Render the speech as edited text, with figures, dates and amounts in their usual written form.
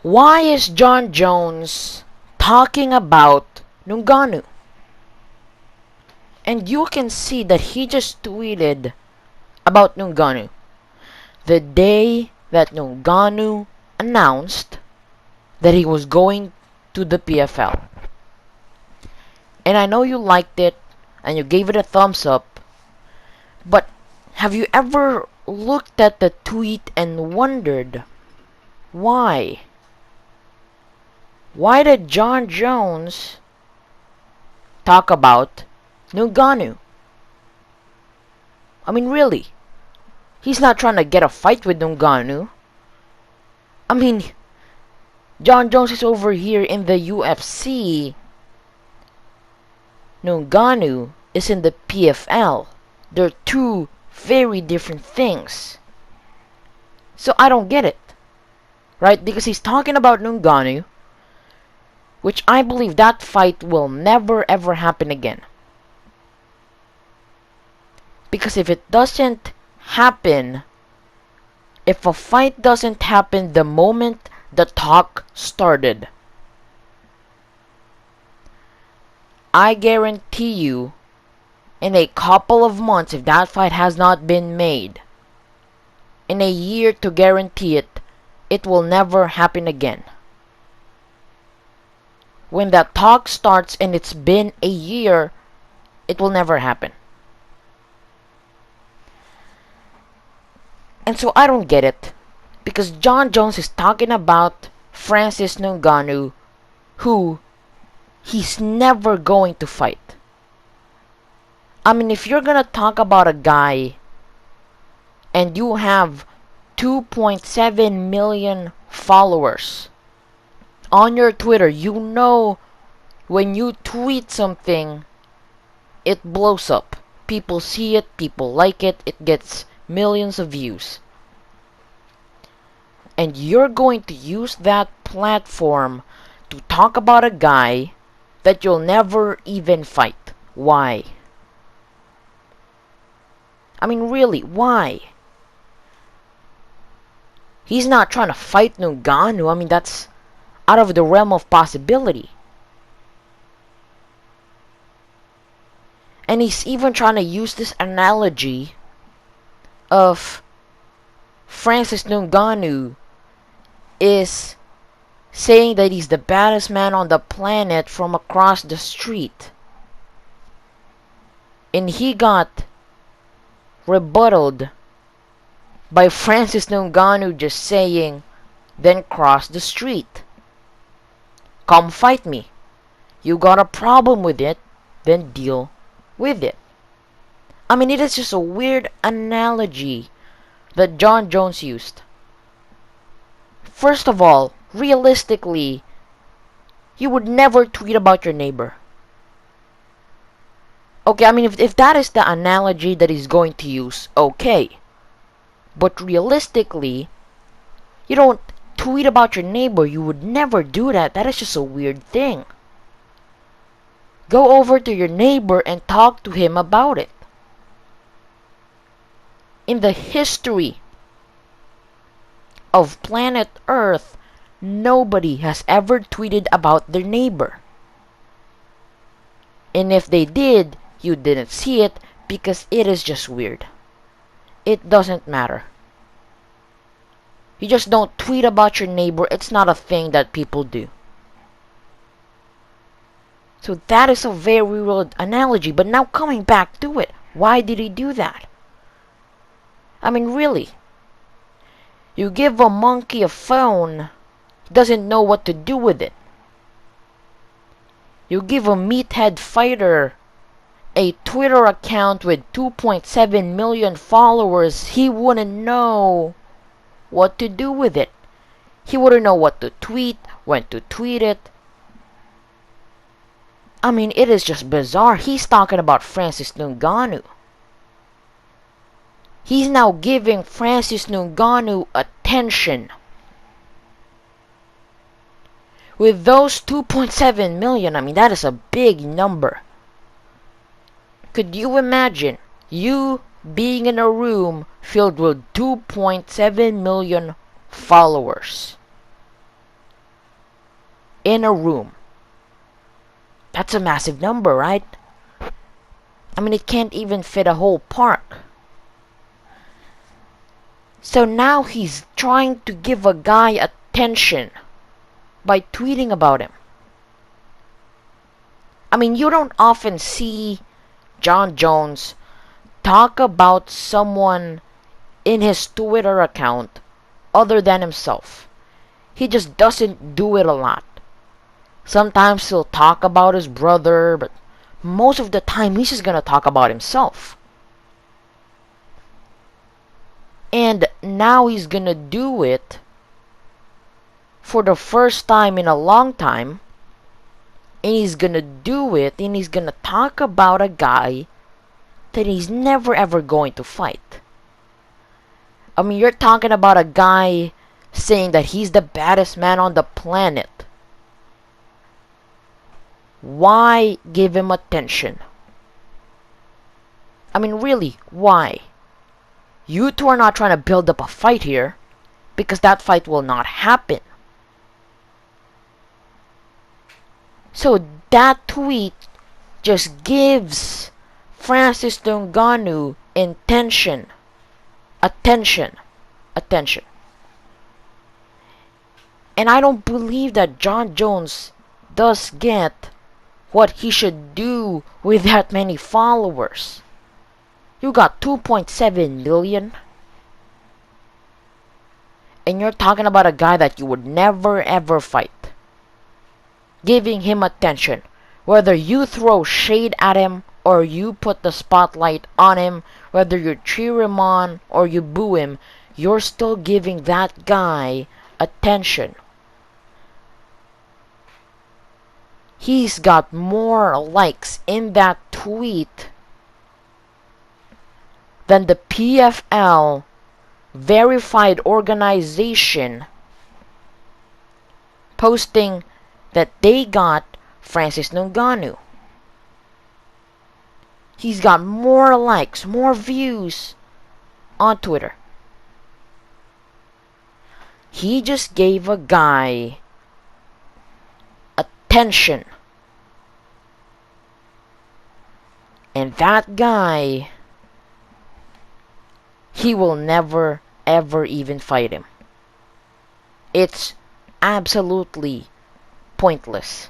Why is Jon Jones talking about Ngannou? And you can see that he just tweeted about Ngannou the day that Ngannou announced that he was going to the PFL. And I know you liked it and you gave it a thumbs up, but have you ever looked at the tweet and wondered why? Why did Jon Jones talk about Ngannou? I mean, really, he's not trying to get a fight with Ngannou. I mean, Jon Jones is over here in the UFC. Ngannou is in the PFL. They're two very different things. So I don't get it. Right? Because he's talking about Ngannou, which I believe that fight will never ever happen again. Because if it doesn't happen, if a fight doesn't happen the moment the talk started, I guarantee you, in a couple of months, if that fight has not been made, in a year to guarantee it, it will never happen again. When that talk starts and it's been a year, it will never happen. And so I don't get it. Because Jon Jones is talking about Francis Ngannou, who he's never going to fight. I mean, if you're gonna talk about a guy and you have 2.7 million followers on your Twitter, you know when you tweet something, it blows up. People see it, people like it, it gets millions of views. And you're going to use that platform to talk about a guy that you'll never even fight. Why? I mean, really, why? He's not trying to fight Ngannou. I mean, that's out of the realm of possibility. And he's even trying to use this analogy of Francis Ngannou is saying that he's the baddest man on the planet from across the street. And he got rebutted by Francis Ngannou just saying, then cross the street. Come fight me. You got a problem with it, then deal with it. I mean, it is just a weird analogy that Jon Jones used. First of all, realistically, you would never tweet about your neighbor. Okay, I mean, if that is the analogy that he's going to use, okay. But realistically, you don't tweet about your neighbor. You would never do that. That is just a weird thing. Go over to your neighbor and talk to him about it. In the history of planet Earth, nobody has ever tweeted about their neighbor. And if they did, you didn't see it because it is just weird. It doesn't matter. You just don't tweet about your neighbor. It's not a thing that people do. So that is a very weird analogy. But now coming back to it, why did he do that? I mean, really. You give a monkey a phone, he doesn't know what to do with it. You give a meathead fighter a Twitter account with 2.7 million followers, he wouldn't know what to do with it. He wouldn't know what to tweet, when to tweet it. I mean, it is just bizarre. He's talking about Francis Ngannou. He's now giving Francis Ngannou attention. With those 2.7 million, I mean, that is a big number. Could you imagine you being in a room filled with 2.7 million followers? in a room. That's a massive number, right? I mean, it can't even fit a whole park. So now he's trying to give a guy attention by tweeting about him. I mean, you don't often see Jon Jones talk about someone in his Twitter account other than himself. He just doesn't do it a lot. Sometimes he'll talk about his brother, but most of the time he's just gonna talk about himself. And now he's gonna do it for the first time in a long time. And he's gonna do it and he's gonna talk about a guy that he's never ever going to fight. I mean, you're talking about a guy saying that he's the baddest man on the planet. Why give him attention? I mean, really, why? You two are not trying to build up a fight here, because that fight will not happen. So that tweet just gives Francis Ngannou attention. And I don't believe that Jon Jones does get what he should do with that many followers. You got 2.7 million. And you're talking about a guy that you would never ever fight. Giving him attention. Whether you throw shade at him or you put the spotlight on him, whether you cheer him on or you boo him, you're still giving that guy attention. He's got more likes in that tweet than the PFL verified organization posting that they got Francis Ngannou. He's got more likes, more views on Twitter. He just gave a guy attention. And that guy, he will never ever even fight him. It's absolutely pointless.